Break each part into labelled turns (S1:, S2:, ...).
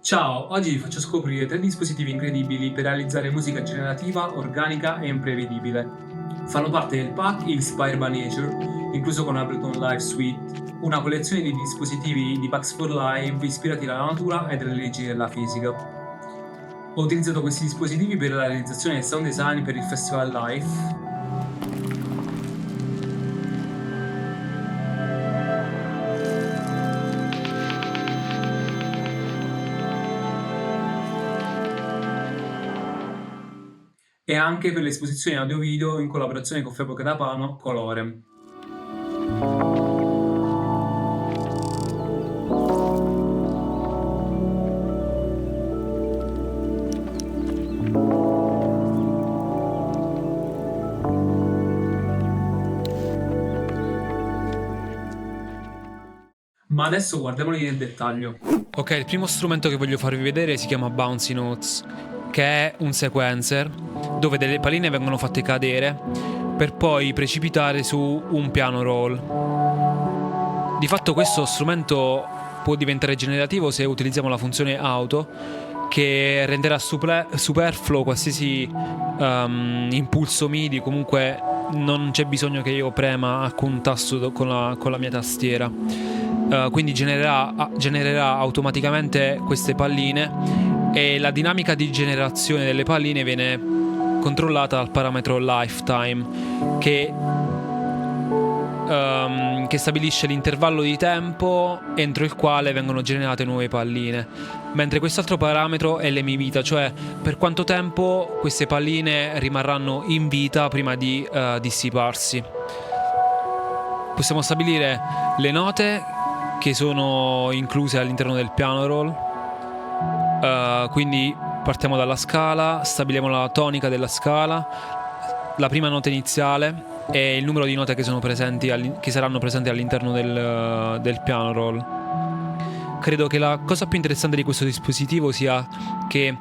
S1: Ciao, oggi vi faccio scoprire 3 dispositivi incredibili per realizzare musica generativa, organica e imprevedibile. Fanno parte del pack Inspired by Nature, incluso con Ableton Live Suite, una collezione di dispositivi di Packs for Live ispirati dalla natura e dalle leggi della fisica. Ho utilizzato questi dispositivi per la realizzazione del sound design per il Festival Live e anche per le esposizioni audio-video in collaborazione con Febo Catapano, Colore. Ma adesso guardiamoli nel dettaglio.
S2: Ok, il primo strumento che voglio farvi vedere si chiama Bouncy Notes, che è un sequencer dove delle palline vengono fatte cadere per poi precipitare su un piano roll. Di fatto questo strumento può diventare generativo se utilizziamo la funzione auto, che renderà superfluo qualsiasi impulso MIDI. Comunque non c'è bisogno che io prema alcun un tasto con la mia tastiera. Quindi genererà automaticamente queste palline e la dinamica di generazione delle palline viene controllata dal parametro lifetime che stabilisce l'intervallo di tempo entro il quale vengono generate nuove palline, mentre quest'altro parametro è l'emivita, cioè per quanto tempo queste palline rimarranno in vita prima di dissiparsi. Possiamo stabilire le note che sono incluse all'interno del piano roll, quindi partiamo dalla scala, stabiliamo la tonica della scala, la prima nota iniziale e il numero di note che sono presenti che saranno presenti all'interno del piano roll. Credo che la cosa più interessante di questo dispositivo sia che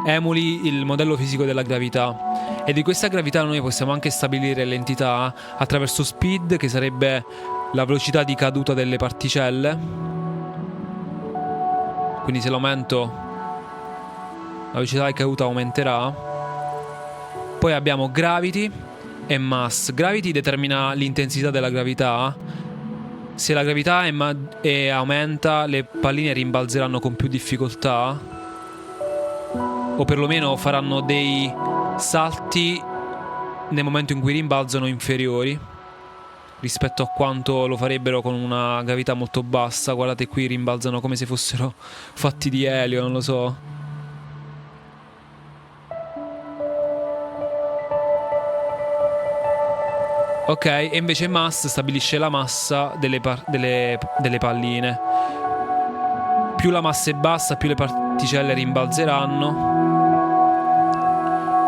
S2: emuli il modello fisico della gravità, e di questa gravità noi possiamo anche stabilire l'entità attraverso speed, che sarebbe la velocità di caduta delle particelle. Quindi se l'aumento, la velocità di caduta aumenterà. Poi abbiamo gravity e mass. Gravity determina l'intensità della gravità. Se la gravità aumenta, le palline rimbalzeranno con più difficoltà, o perlomeno faranno dei salti nel momento in cui rimbalzano inferiori rispetto a quanto lo farebbero con una gravità molto bassa. Guardate, qui rimbalzano come se fossero fatti di elio, non lo so. Ok, e invece mass stabilisce la massa delle palline. Più la massa è bassa, più le particelle rimbalzeranno.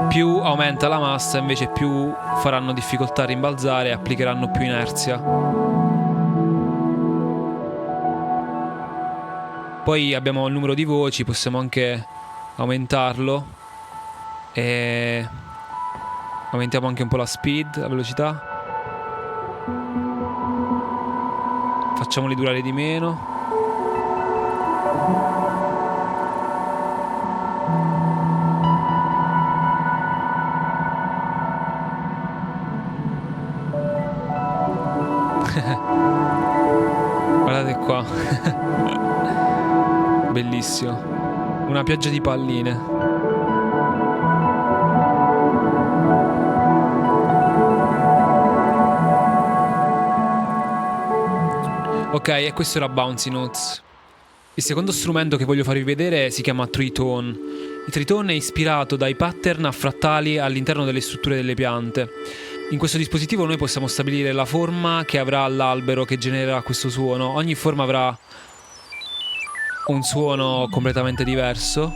S2: Più aumenta la massa, invece più faranno difficoltà a rimbalzare e applicheranno più inerzia. Poi abbiamo il numero di voci, possiamo anche aumentarlo e aumentiamo anche un po' la speed, la velocità. Facciamoli durare di meno. Guardate qua. Bellissimo. Una pioggia di palline. Ok, e questo era Bouncy Notes. Il secondo strumento che voglio farvi vedere si chiama Tritone. Il tritone è ispirato dai pattern a frattali all'interno delle strutture delle piante. In questo dispositivo noi possiamo stabilire la forma che avrà l'albero che genererà questo suono. Ogni forma avrà un suono completamente diverso.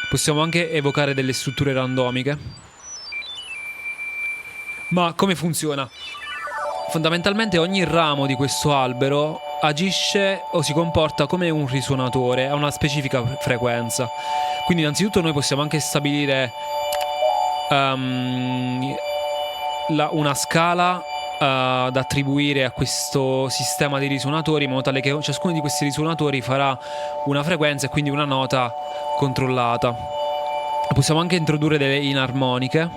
S2: Possiamo anche evocare delle strutture randomiche. Ma come funziona? Fondamentalmente ogni ramo di questo albero agisce o si comporta come un risuonatore a una specifica frequenza. Quindi innanzitutto noi possiamo anche stabilire una scala da attribuire a questo sistema di risuonatori, in modo tale che ciascuno di questi risuonatori farà una frequenza e quindi una nota controllata. Possiamo anche introdurre delle inarmoniche,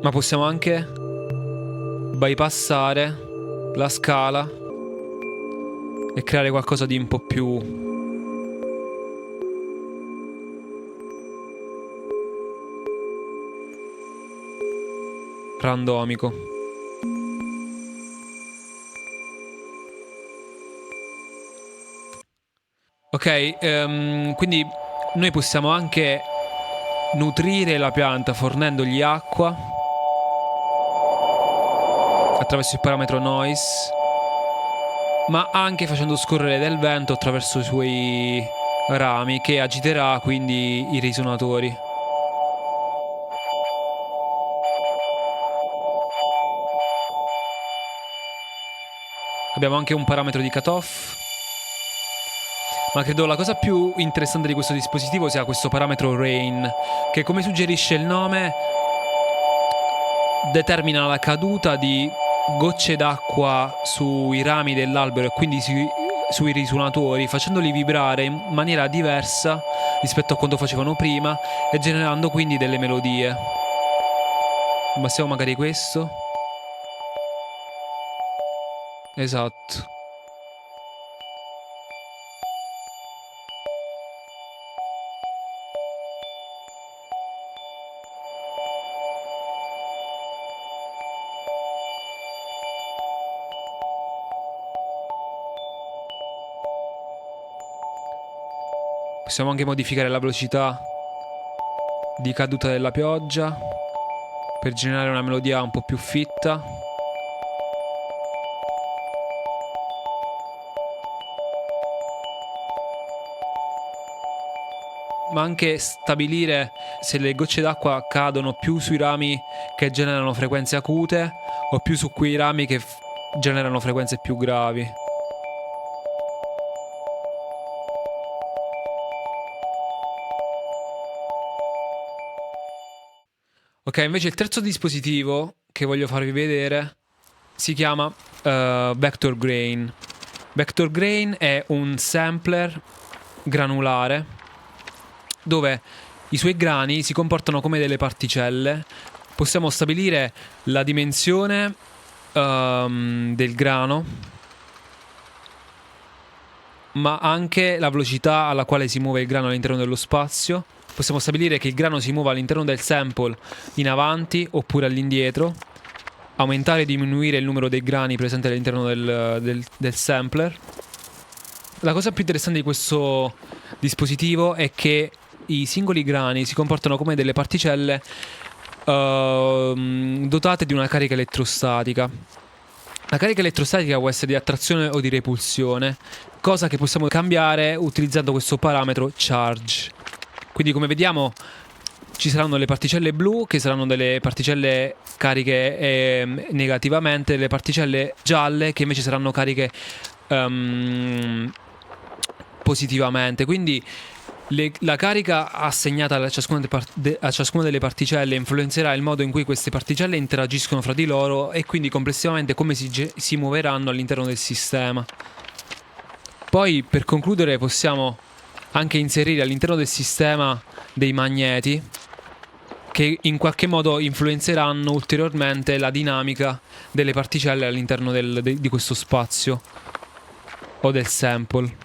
S2: ma possiamo anche bypassare la scala e creare qualcosa di un po' più randomico. Ok, quindi noi possiamo anche nutrire la pianta fornendogli acqua attraverso il parametro noise, ma anche facendo scorrere del vento attraverso i suoi rami, che agiterà quindi i risuonatori. Abbiamo anche un parametro di cutoff, ma credo la cosa più interessante di questo dispositivo sia questo parametro rain, che, come suggerisce il nome, determina la caduta di gocce d'acqua sui rami dell'albero e quindi sui risuonatori, facendoli vibrare in maniera diversa rispetto a quanto facevano prima e generando quindi delle melodie. Passiamo magari questo. Esatto. Possiamo anche modificare la velocità di caduta della pioggia per generare una melodia un po' più fitta. Ma anche stabilire se le gocce d'acqua cadono più sui rami che generano frequenze acute o più su quei rami che generano frequenze più gravi. Ok, invece il terzo dispositivo che voglio farvi vedere si chiama Vector Grain. Vector Grain è un sampler granulare dove i suoi grani si comportano come delle particelle. Possiamo stabilire la dimensione del grano, ma anche la velocità alla quale si muove il grano all'interno dello spazio. Possiamo stabilire che il grano si muova all'interno del sample in avanti oppure all'indietro, aumentare e diminuire il numero dei grani presenti all'interno del sampler. La cosa più interessante di questo dispositivo è che i singoli grani si comportano come delle particelle dotate di una carica elettrostatica. La carica elettrostatica può essere di attrazione o di repulsione, cosa che possiamo cambiare utilizzando questo parametro charge. Quindi, come vediamo, ci saranno le particelle blu, che saranno delle particelle cariche negativamente, le particelle gialle che invece saranno cariche positivamente. Quindi la carica assegnata a ciascuna delle particelle influenzerà il modo in cui queste particelle interagiscono fra di loro e quindi complessivamente come si muoveranno all'interno del sistema. Poi, per concludere, possiamo anche inserire all'interno del sistema dei magneti che in qualche modo influenzeranno ulteriormente la dinamica delle particelle all'interno di questo spazio o del sample.